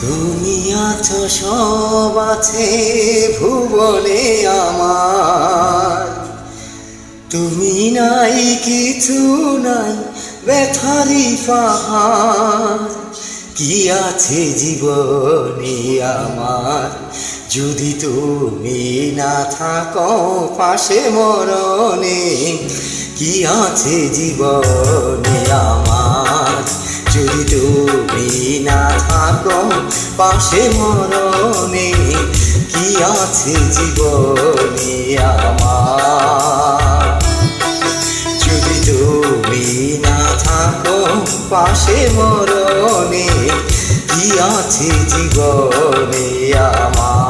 তুমি আছো সব আছে ভুবনে আমার, তুমি নাই কিছু নাই ব্যথারি পাহাড়। কি আছে জীবনে আমার যদি তুমি না থাকো পাশে মরণে? কি আছে জীবনে আমার যদি তুমি না থাকো পাশে মরণে? কি আছে জীবনে আমার যদি তুমি না থাকো পাশে মরণে? কি আছে জীবনে আমার?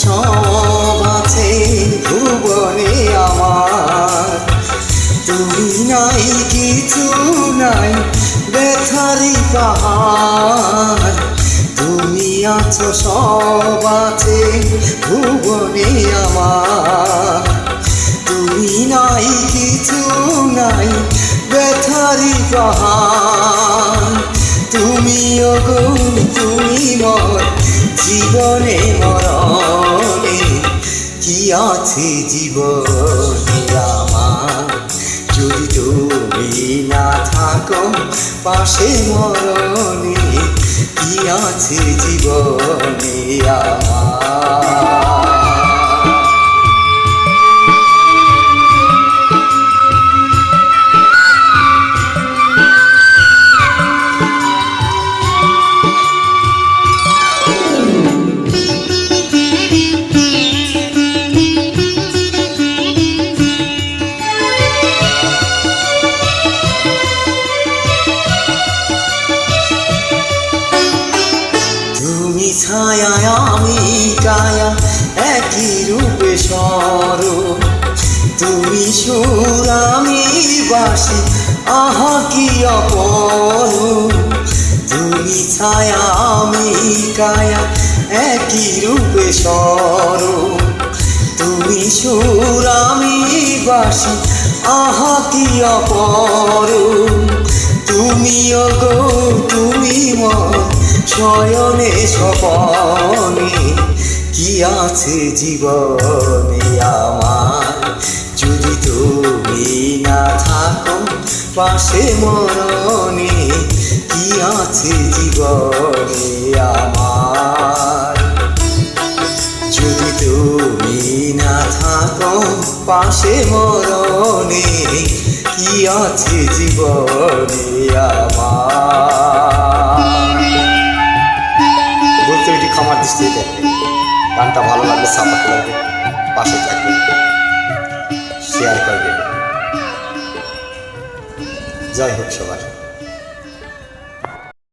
সব আছে ভুবনে আমার, তুমি নাই কিছু নাই ব্যথারি পাহাড়। তুমি আছো সব আছে ভুবনে আমার, তুমি নাই কিছু নাই ব্যথারি পাহাড়। তুমি ওগো তুমি মোর জীবনে মরণে। কি আছে জীবনে আমার যদি তুমি না থাকো পাশে মরণে? কি আছে জীবনে আমার? ছায়া আমি কায়া একই রূপে স্বরূপ, তুমি সুর আমি বাসি আহা কি অপরূপ। তুমি ছায়া আমি কায়া একই রূপে স্বরূপ, তুমি সুর আমি বাসি আহা কি অপরূপ। তুমি ওগো তুমি মোর শয়নে স্বপনে। কি আছে জীবনে আমার যদি তুমি না থাকো পাশে মরণে? কি আছে জীবনে আমার যদি তুমি না থাকো পাশে মরণে? কি আছে জীবনে আমার? খামার দৃষ্টিতে দেখবে। গানটা ভালো লাগলে সাপোর্ট করবে, পাশে থাকবে, শেয়ার করবে। জয় হোক সবার।